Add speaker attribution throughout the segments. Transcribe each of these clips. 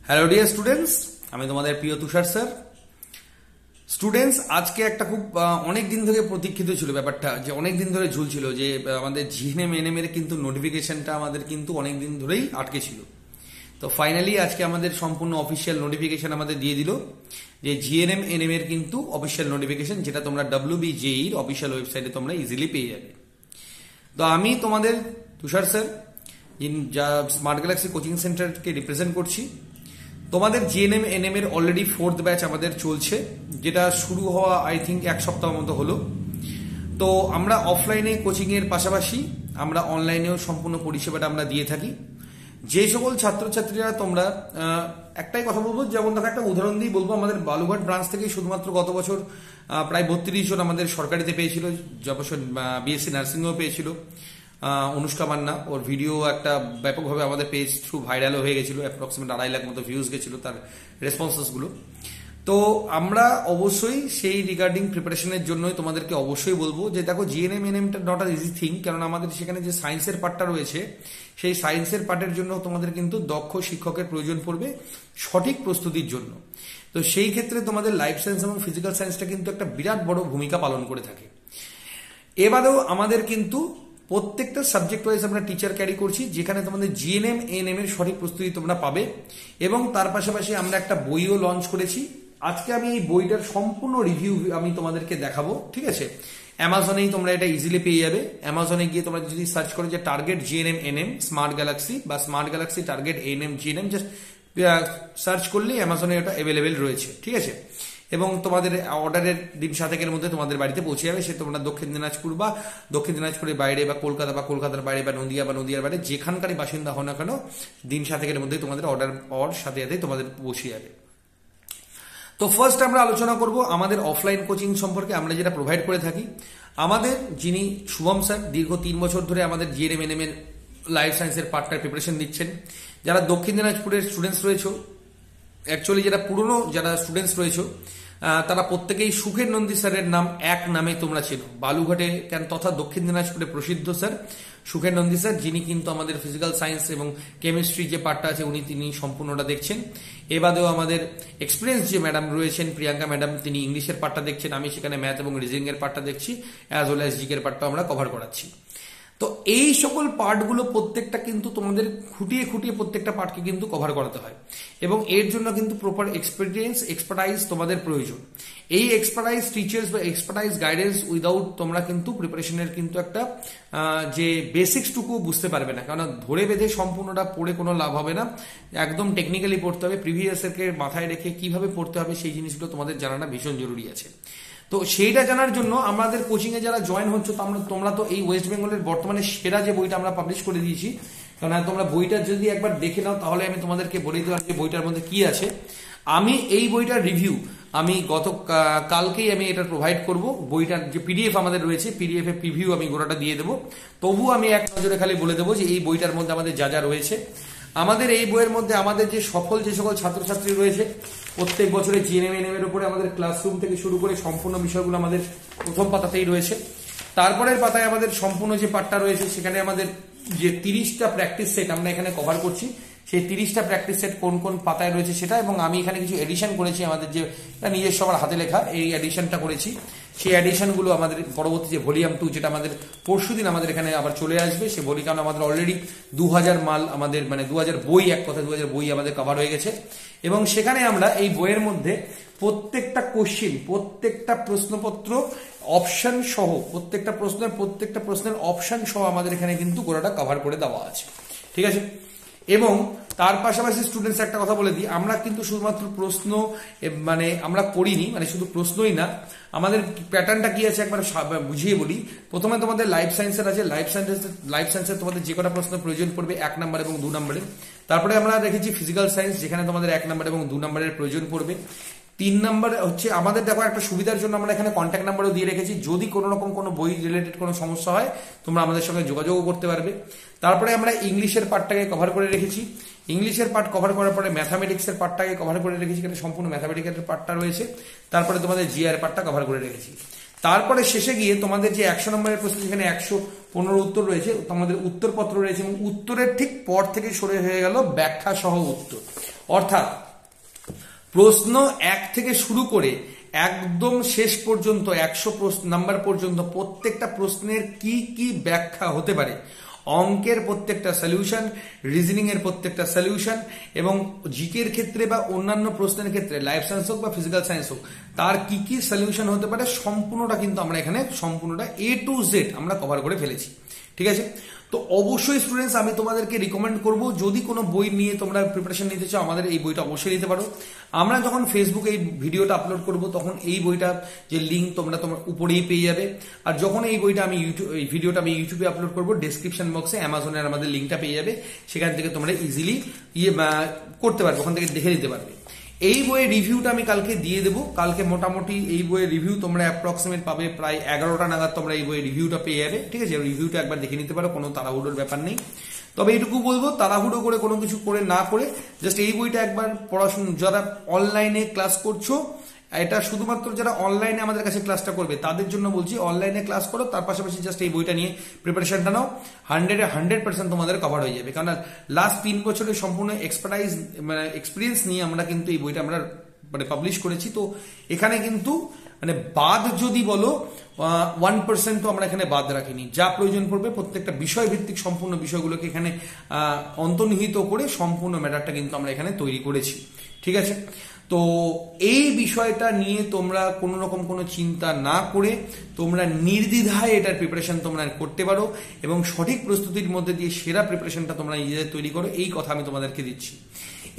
Speaker 1: Hello dear students, আমি তোমাদের প্রিয় তুষার স্যার। স্টুডেন্টস, আজকে একটা খুব অনেক দিন ধরে প্রতীক্ষিত ছিল ব্যাপারটা, যে অনেক দিন ধরে ঝুলছিল যে আমাদের জিএনএম এনএম এর কিন্তু নোটিফিকেশনটা আমাদের কিন্তু অনেক দিন ধরেই আটকে ছিল। তো ফাইনালি আজকে আমাদের সম্পূর্ণ অফিসিয়াল নোটিফিকেশন আমাদের দিয়ে দিল যে জিএনএম এনএম এর কিন্তু অফিসিয়াল নোটিফিকেশন, যেটা তোমরা WBJEE এর অফিসিয়াল ওয়েবসাইটে তোমরা ইজিলি পেয়ে যাবে। তো আমি তোমাদের তুষার স্যার যা স্মার্ট গ্যালাক্সি কোচিং সেন্টারকে রিপ্রেজেন্ট করছি। তোমাদের জিএনএম এনএম এর অলরেডি 4th ব্যাচ আমাদের চলছে, যেটা শুরু হওয়া আই থিঙ্ক এক সপ্তাহ মতো হলো। তো আমরা অফলাইনে কোচিং এর পাশাপাশি আমরা অনলাইনেও সম্পূর্ণ পরিষেবাটা আমরা দিয়ে থাকি। যে সকল ছাত্রছাত্রীরা তোমরা একটাই কথা বলবো, যেমন দেখো একটা উদাহরণ দিয়ে বলবো, আমাদের বালুঘাট ব্রাঞ্চ থেকে শুধুমাত্র গত বছর প্রায় 32 জন আমাদের সরকারিতে পেয়েছিল, যে বছর বিএসসি নার্সিংও পেয়েছিল। অনুষ্কা মান্না, ওর ভিডিও একটা ব্যাপকভাবে আমাদের পেজ থ্রু ভাইরালও হয়ে গেছিল, অ্যাপ্রক্সিমেট 2.5 লাখ মতো ভিউজ গেছিল তার রেসপন্সেসগুলো। তো আমরা অবশ্যই সেই রিগার্ডিং প্রিপারেশনের জন্যই তোমাদেরকে অবশ্যই বলবো যে দেখো, জিএনএম এনএমটা নট আ ইজি থিং, কারণ আমাদের সেখানে যে সায়েন্সের পার্টটা রয়েছে, সেই সায়েন্সের পার্টের জন্য তোমাদের কিন্তু দক্ষ শিক্ষকের প্রয়োজন পড়বে সঠিক প্রস্তুতির জন্য। তো সেই ক্ষেত্রে তোমাদের লাইফ সায়েন্স এবং ফিজিক্যাল সায়েন্সটা কিন্তু একটা বিরাট বড় ভূমিকা পালন করে থাকে। এবারেও আমাদের কিন্তু প্রত্যেকটা সাবজেক্ট ওয়াইজ আমরা টিচার ক্যারি করছি, যেখানে তোমাদের জিএনএম এনএম এর সঠিক প্রস্তুতি তোমরা পাবে। এবং তার পাশাপাশি আমরা একটা বইও লঞ্চ করেছি। আজকে আমি এই বইটার সম্পূর্ণ রিভিউ আমি তোমাদেরকে দেখাবো, ঠিক আছে? অ্যামাজনেই তোমরা এটা ইজিলি পেয়ে যাবে। অ্যামাজনে গিয়ে তোমরা যদি সার্চ করো যে target GNM NM Smart Galaxy বা Smart Galaxy target NM GNM, just search করলেই অ্যামাজনে এটা অ্যাভেলেবেল রয়েছে, ঠিক আছে? এবং তোমাদের অর্ডারের দিন 7 মধ্যে তোমাদের বাড়িতে পৌঁছে যাবে। সে তোমরা দক্ষিণ দিনাজপুর বা দক্ষিণ দিনাজপুরের বাইরে বা কলকাতার বাইরে বা নদিয়া বা নদিয়ার বাইরে যেখানকারই বাসিন্দা হও না কেন, দিন 7 মধ্যে তোমাদের অর্ডার পাওয়ার সাথে সাথে তোমাদের পৌঁছে যাবে। তো ফার্স্ট আমরা আলোচনা করব আমাদের অফলাইন কোচিং সম্পর্কে, আমরা যেটা প্রোভাইড করে থাকি। আমাদের যিনি শুভম স্যার দীর্ঘ 3 বছর ধরে আমাদের জিএনএম এনএম এর লাইফ সায়েন্সের পার্টটার প্রিপারেশন দিচ্ছেন। যারা দক্ষিণ দিনাজপুরের স্টুডেন্টস রয়েছে, অ্যাকচুয়ালি যারা পুরনো যারা স্টুডেন্টস রয়েছে, তারা প্রত্যেকেই সুখের নন্দী স্যারের নাম এক নামে তোমরা চেনো। বালুঘাটে কেন তথা দক্ষিণ দিনাজপুরে প্রসিদ্ধ স্যার সুখের নন্দী স্যার, যিনি কিন্তু আমাদের ফিজিক্যাল সায়েন্স এবং কেমিস্ট্রি যে পার্টটা আছে তিনি সম্পূর্ণটা দেখছেন। এবাদেও আমাদের এক্সপিরিয়েন্স যে ম্যাডাম রয়েছেন প্রিয়াঙ্কা ম্যাডাম, তিনি ইংলিশের পার্টটা দেখছেন, আমি সেখানে ম্যাথ এবং রিজনিং এর পার্টটা দেখছি, অ্যাজ ওয়েল অ্যাজ জিকের পার্টটা আমরা কভার করাচ্ছি। তো এই সকল পার্টগুলো প্রত্যেকটা কিন্তু তোমাদের খুঁটিয়ে খুঁটিয়ে প্রত্যেকটা পার্টকে কিন্তু কভার করাতে হয়, এবং এর জন্য কিন্তু প্রপার এক্সপার্টাইজ তোমাদের প্রয়োজন। এই এক্সপার্টাইজ টিচার্স বা এক্সপার্টাইজ গাইডেন্স উইদাউট তোমরা কিন্তু প্রিপারেশনের কিন্তু একটা যে বেসিক্সটুকু বুঝতে পারবে না, কারণ ধরে বেঁধে সম্পূর্ণটা পড়ে কোনো লাভ হবে না। একদম টেকনিক্যালি পড়তে হবে, প্রিভিয়াস ইয়ারকে মাথায় রেখে কিভাবে পড়তে হবে সেই জিনিসগুলো তোমাদের জানাটা ভীষণ জরুরি আছে। তো সেইটা জানার জন্য আমাদের কোচিং এ যারা জয়েন হচ্ছে, তোমরা তো এই ওয়েস্ট বেঙ্গলের বর্তমানে সেরা যে বইটা আমরা পাবলিশ করে দিয়েছি, কারণ তোমরা বইটা যদি একবার দেখে নাও তাহলে আমি তোমাদেরকে বলে দিলাম যে বইটার মধ্যে কি আছে। আমি এই বইটার রিভিউ আমি কালকেই আমি এটা প্রোভাইড করব। বইটার যে পিডিএফ আমাদের রয়েছে, পিডিএফ এর প্রিভিউ আমি গোটাটা দিয়ে দেবো। তবু আমি এক নজরে খালি বলে দেবো যে এই বইটার মধ্যে আমাদের যা যা রয়েছে। আমাদের এই বইয়ের মধ্যে আমাদের যে সফল যে সকল ছাত্রছাত্রী রয়েছে, প্রত্যেক বছরে জিএনএম এনএম এর উপরে আমাদের ক্লাসরুম থেকে শুরু করে সম্পূর্ণ বিষয়গুলো আমাদের প্রথম পাতাতেই রয়েছে। তারপরের পাতায় আমাদের সম্পূর্ণ যে পার্টটা রয়েছে, সেখানে আমাদের যে 30টা প্র্যাকটিস সেট আমরা এখানে কভার করছি, সেই 30টা প্র্যাকটিস সেট কোন কোন পাতায় রয়েছে সেটা, এবং আমি এখানে কিছু এডিশন করেছি, আমাদের যে নিজস্ব আমার হাতে লেখা এই এডিশনটা করেছি। সেই এডিশনগুলো আমাদের পরবর্তী যে ভলিউম 2, যেটা আমাদের পরশুদিন আমাদের এখানে আবার চলে আসবে, সে বলি, কারণ আমাদের অলরেডি 2000 মাল আমাদের 2000 বই, এক কথা 2000 বই আমাদের কভার হয়ে গেছে। এবং সেখানে আমরা এই বইয়ের মধ্যে প্রত্যেকটা কোশ্চিন, প্রত্যেকটা প্রশ্নপত্র অপশন সহ, প্রত্যেকটা প্রশ্নের অপশন সহ আমাদের এখানে কিন্তু গোড়াটা কভার করে দেওয়া আছে, ঠিক আছে? এবং তার পাশাপাশি স্টুডেন্টস একটা কথা বলে দিই, আমরা কিন্তু শুধুমাত্র প্রশ্ন আমরা করিনি, শুধু প্রশ্নই না, আমাদের প্যাটার্নটা কি আছে একবার বুঝিয়ে বলি। প্রথমে তোমাদের লাইফ সায়েন্সের আছে, লাইফ সায়েন্সের তোমাদের যে কটা প্রশ্ন প্রয়োজন পড়বে 1 নম্বর এবং 2 নম্বরে। তারপরে আমরা রেখেছি ফিজিক্যাল সায়েন্স, যেখানে তোমাদের 1 নম্বর এবং 2 নম্বরের প্রয়োজন পড়বে। 3 নম্বর হচ্ছে আমাদের, দেখো একটা সুবিধার জন্য আমরা এখানে কন্ট্যাক্ট নাম্বারও দিয়ে রেখেছি, যদি কোনো রকম কোনো বই রিলেটেড কোনো সমস্যা হয় তোমরা আমাদের সঙ্গে যোগাযোগও করতে পারবে। তারপরে আমরা ইংলিশের পার্টটাকে কভার করে রেখেছি। ইংলিশের পার্ট কভার করার পরে ম্যাথামেটিক্সের পার্টটাকে কভার করে রেখেছি, এখানে সম্পূর্ণ ম্যাথামেটিক্সের পার্টটা রয়েছে। তারপরে তোমাদের জিআর পার্টটা কভার করে রেখেছি। তারপরে শেষে গিয়ে তোমাদের যে 100 নম্বরের প্রশ্ন, যেখানে 115 উত্তর রয়েছে, তোমাদের উত্তরপত্র রয়েছে, এবং উত্তরের ঠিক পর থেকে সরে হয়ে গেল ব্যাখ্যা সহ উত্তর। অর্থাৎ প্রশ্ন 1 থেকে শুরু করে একদম শেষ পর্যন্ত 100 নাম্বার পর্যন্ত প্রত্যেকটা প্রশ্নের কি কি ব্যাখ্যা হতে পারে, অঙ্কের প্রত্যেকটা সলিউশন, রিজনিং এর প্রত্যেকটা সলিউশন এবং জিকের ক্ষেত্রে বা অন্যান্য প্রশ্নের ক্ষেত্রে লাইফ সায়েন্স হোক বা ফিজিক্যাল সায়েন্স হোক তার কি কি সলিউশন হতে পারে সম্পূর্ণটা কিন্তু আমরা এখানে সম্পূর্ণটা A to Z আমরা কভার করে ফেলেছি। ঠিক আছে, তো অবশ্যই স্টুডেন্টস আমি তোমাদেরকে রিকমেন্ড করব, যদি কোনো বই নিয়ে তোমরা প্রিপারেশন নিতে চাও আমাদের এই বইটা অবশ্যই নিতে পারো। আমরা যখন ফেসবুকে এই ভিডিওটা আপলোড করব তখন এই বইটা যে লিঙ্ক তোমরা উপরেই পেয়ে যাবে, আর যখন এই বইটা আমি এই ভিডিওটা আমি ইউটিউবে আপলোড করব ডেসক্রিপশন বক্সে অ্যামাজনের আমাদের লিঙ্কটা পেয়ে যাবে, সেখান থেকে তোমরা ইজিলি করতে পারবে, ওখান থেকে দেখে নিতে পারবে। এই বইয়ের রিভিউটা আমি কালকে দিয়ে দেবো। কালকে মোটামুটি এই বইয়ের রিভিউ তোমরা অ্যাপ্রক্সিমেট পাবে প্রায় 11টা নাগাদ তোমরা এই বইয়ের রিভিউটা পেয়ে যাবে। ঠিক আছে, রিভিউটা একবার দেখে নিতে পারো, কোনো তাড়াহুড়োর ব্যাপার নেই। তবে এইটুকু বলবো, তাড়াহুড়ো করে কোনো কিছু করে না করে জাস্ট এই বইটা একবার পড়াশোনা, যারা অনলাইনে ক্লাস করছো, এটা শুধুমাত্র যারা অনলাইনে আমাদের কাছে ক্লাসটা করবে তাদের জন্য বলছি, অনলাইনে ক্লাস করো, তার পাশাপাশি জাস্ট এই বইটা নিয়ে প্রিপারেশনটা নাও, 100% তোমাদের কভার হয়ে যাবে। কারণ লাস্ট 3 বছরের সম্পূর্ণ এক্সপিরিয়েন্স নিয়ে আমরা কিন্তু এই বইটা আমরা পাবলিশ করেছি। তো এখানে কিন্তু বাদ যদি বলো 1% তো আমরা এখানে বাদ রাখিনি, যা প্রয়োজন পড়বে প্রত্যেকটা বিষয় ভিত্তিক সম্পূর্ণ বিষয়গুলোকে এখানে অন্তর্নিহিত করে সম্পূর্ণ ম্যাটারটা কিন্তু আমরা এখানে তৈরি করেছি। ঠিক আছে, তো এই বিষয়টা নিয়ে তোমরা কোনো রকম কোনো চিন্তা না করে তোমরা নির্দ্বিধায় এটার প্রিপারেশন তোমরা করতে পারো এবং সঠিক প্রস্তুতির মধ্যে দিয়ে সেরা প্রিপারেশনটা তোমরা নিজেদের তৈরি করো, এই কথা আমি তোমাদেরকে দিচ্ছি।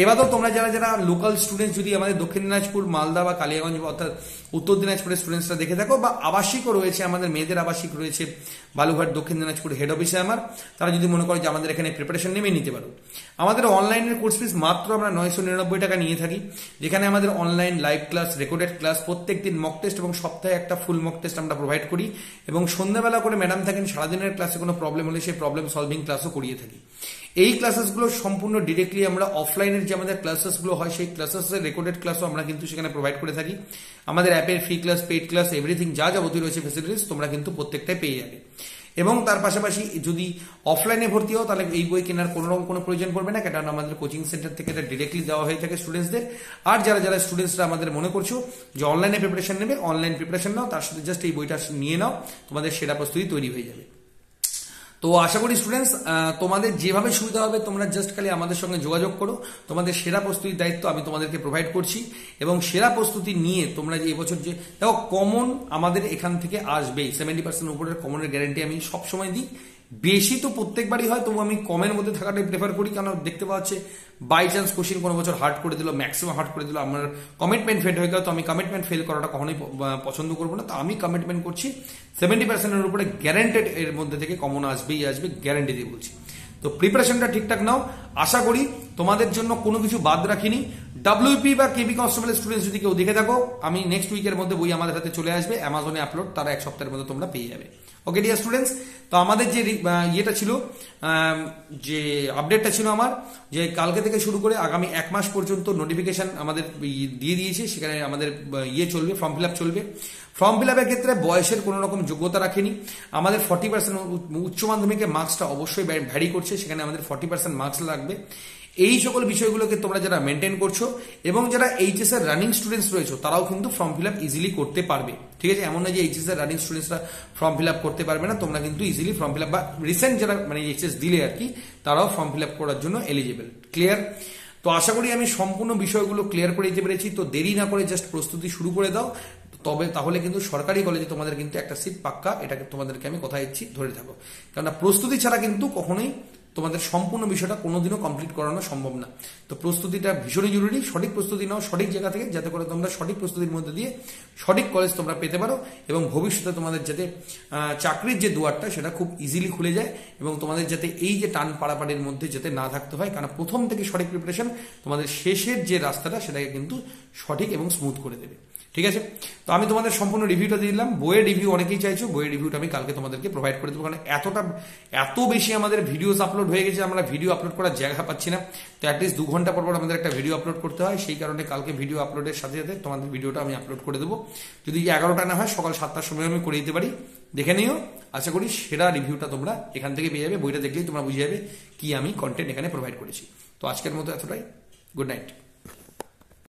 Speaker 1: এবারও তোমরা যারা যারা লোকাল স্টুডেন্টস যদি আমাদের দক্ষিণ দিনাজপুর, মালদা বা কালিয়াগঞ্জ অর্থাৎ উত্তর দিনাজপুরের স্টুডেন্টসরা দেখে থাকো, বা আবাসিকও রয়েছে, আমাদের মেয়েদের আবাসিক রয়েছে বালুঘাট দক্ষিণ দিনাজপুর হেড অফিসে আমার, তারা যদি মনে করো যে আমাদের এখানে প্রিপারেশন নেমে নিতে পারো। আমাদের অনলাইনের কোর্স ফিস মাত্র আমরা 999 টাকা নিয়ে থাকি, যেখানে আমাদের online live class, recorded class, প্রত্যেকদিন মক টেস্ট এবং সপ্তাহে একটা ফুল মক টেস্ট আমরা প্রোভাইড করি এবং সন্ধ্যাবেলা করে ম্যাডাম থাকেন, সারাদিনের ক্লাসে কোনো প্রবলেম হলে সেই প্রবলেম সলভিং ক্লাসও করিয়ে থাকি। এই ক্লাসেসগুলো সম্পূর্ণ ডিরেক্টলি আমরা অফলাইনের যে আমাদের ক্লাসেসগুলো হয় সেই ক্লাসেসের রেকর্ডেড ক্লাসও আমরা কিন্তু সেখানে প্রোভাইড করে থাকি। আমাদের অ্যাপের free class, paid class, everything যা যাবতীয় রয়েছে ফেসিলিটিস তোমরা কিন্তু প্রত্যেকটাই পেয়ে যাবে। এবং তার পাশাপাশি যদি অফলাইনে ভর্তি হও তাহলে এই বই কেনার কোনো রকম কোনো প্রয়োজন পড়বে না, কারণ আমাদের কোচিং সেন্টার থেকে এটা ডিরেক্টলি দেওয়া হয়ে থাকে স্টুডেন্টসদের। আর যারা যারা স্টুডেন্টসরা আমাদের মনে করছো যে অনলাইনে প্রিপারেশন নেবে, অনলাইন প্রিপারেশন নাও, তার সাথে জাস্ট এই বইটা নিয়ে নাও, তোমাদের সেরা প্রস্তুতি তৈরি হয়ে যাবে। তো আশা করি স্টুডেন্টস তোমাদের যেভাবে সুবিধা হবে তোমরা জাস্ট খালি আমাদের সঙ্গে যোগাযোগ করো, তোমাদের সেরা প্রস্তুতির দায়িত্ব আমি তোমাদেরকে প্রোভাইড করছি। এবং সেরা প্রস্তুতি নিয়ে তোমরা যে এবছর যে দেখো কমন আমাদের এখান থেকে আসবেই, 70% উপরের কমনের গ্যারান্টি আমি সবসময় দিই। বেশি তো প্রত্যেকবারই হয়, তবু আমি কমের মধ্যে থাকাটাই প্রেফার করি, কারণ দেখতে পাওয়া যাচ্ছে বাই চান্স কোশ্চিন কোনো বছর হার্ড করে দিল, ম্যাক্সিমাম হার্ড করে দিল, আমার কমিটমেন্ট ফেল হয়ে গেল। তো আমি কমিটমেন্ট ফেল করাটা কখনোই পছন্দ করবো না। তো আমি কমিটমেন্ট করছি 70%-এর উপরে গ্যারান্টেড এর মধ্যে থেকে কমন আসবেই আসবে, গ্যারান্টি দিয়ে বলছি। তো প্রিপারেশনটা ঠিকঠাক নাও, আশা করি তোমাদের জন্য কোনো কিছু বাদ রাখিনি। ডাব্লিউপি বা কেবি কনস্টেবল স্টুডেন্টস যদি কেউ দেখে থাকো, আমি নেক্সট উইকের মধ্যে বই আমাদের হাতে চলে আসবে, অ্যামাজনে আপলোড, তারা 1 সপ্তাহের মধ্যে তোমরা পেয়ে যাবে। ওকে ডিয়ার স্টুডেন্টস, তো আমাদের যে ইয়েটা ছিল, যে আপডেটটা ছিল আমার, যে কালকে থেকে শুরু করে আগামী 1 মাস পর্যন্ত নোটিফিকেশন আমাদের দিয়ে দিয়েছে, সেখানে আমাদের চলবে, ফর্ম ফিল আপ চলবে। ফর্ম ফিল আপের ক্ষেত্রে বয়সের কোনো রকম যোগ্যতা রাখেনি। আমাদের 40% উচ্চ মাধ্যমিকের মার্কসটা অবশ্যই ভ্যারি করছে, সেখানে আমাদের 40% মার্কস লাগবে। এই সকল বিষয়গুলোকে তোমরা যারা মেনটেন করছো এবং যারা এইচএস এর রানিং স্টুডেন্টস রয়েছে তারাও কিন্তু ফর্ম ফিল আপ ইজিলি করতে পারবে। ঠিক আছে, এমন না যে এইচএস এর রানিং স্টুডেন্টসরা ফর্ম ফিল আপ করতে পারবে না, তোমরা কিন্তু ইজিলি ফর্ম ফিল আপ, বা রিসেন্ট যারা এইচএস দিলে আর কি, তারাও ফর্ম ফিল আপ করার জন্য এলিজিবল। ক্লিয়ার? তো আশা করি আমি সম্পূর্ণ বিষয়গুলো ক্লিয়ার করে দিতে পেরেছি। তো দেরি না করে জাস্ট প্রস্তুতি শুরু করে দাও, তবে তাহলে কিন্তু সরকারি কলেজে তোমাদের কিন্তু একটা সিট পাক্কা, এটাকে তোমাদেরকে আমি কথা দিচ্ছি, ধরে থাকো। কেননা প্রস্তুতি ছাড়া কিন্তু কখনোই তোমাদের সম্পূর্ণ বিষয়টা কোনোদিনও কমপ্লিট করানো সম্ভব না। তো প্রস্তুতিটা ভীষণই জরুরি, সঠিক প্রস্তুতি নাও সঠিক জায়গা থেকে, যাতে করে তোমরা সঠিক প্রস্তুতির মধ্যে দিয়ে সঠিক কলেজ তোমরা পেতে পারো এবং ভবিষ্যতে তোমাদের যাতে চাকরির যে দুয়ারটা সেটা খুব ইজিলি খুলে যায় এবং তোমাদের যাতে এই যে টান পাড়াপাড়ির মধ্যে যাতে না থাকতে হয়, কারণ প্রথম থেকে সঠিক প্রিপারেশন তোমাদের শেষের যে রাস্তাটা সেটাকে কিন্তু সঠিক এবং স্মুথ করে দেবে। ঠিক আছে, তো আমি তোমাদের সম্পূর্ণ রিভিউটা দিলাম। বইয়ের রিভিউ অনেকেই চাইছো, বইয়ের রিভিউটা আমি কালকে তোমাদেরকে প্রোভাইড করে দেবো, কারণ এত বেশি আমাদের ভিডিওস আপলোড হয়ে গেছে, আমরা ভিডিও আপলোড করার জায়গা পাচ্ছি না। তো অ্যাটলিস্ট 2 ঘন্টা পর আমাদের একটা ভিডিও আপলোড করতে হয়, সেই কারণে কালকে ভিডিও আপলোডের সাথে সাথে তোমাদের ভিডিওটা আমি আপলোড করে দেবো। যদি 11টা না হয় সকাল 7টার সময় আমি করে দিতে পারি, দেখে নিও। আশা করি সেরা রিভিউটা তোমরা এখান থেকে পেয়ে যাবে, বইটা দেখলেই তোমরা বুঝে যাবে কি আমি কন্টেন্ট এখানে প্রোভাইড করেছি। তো আজকের মতো এতটাই, গুড নাইট।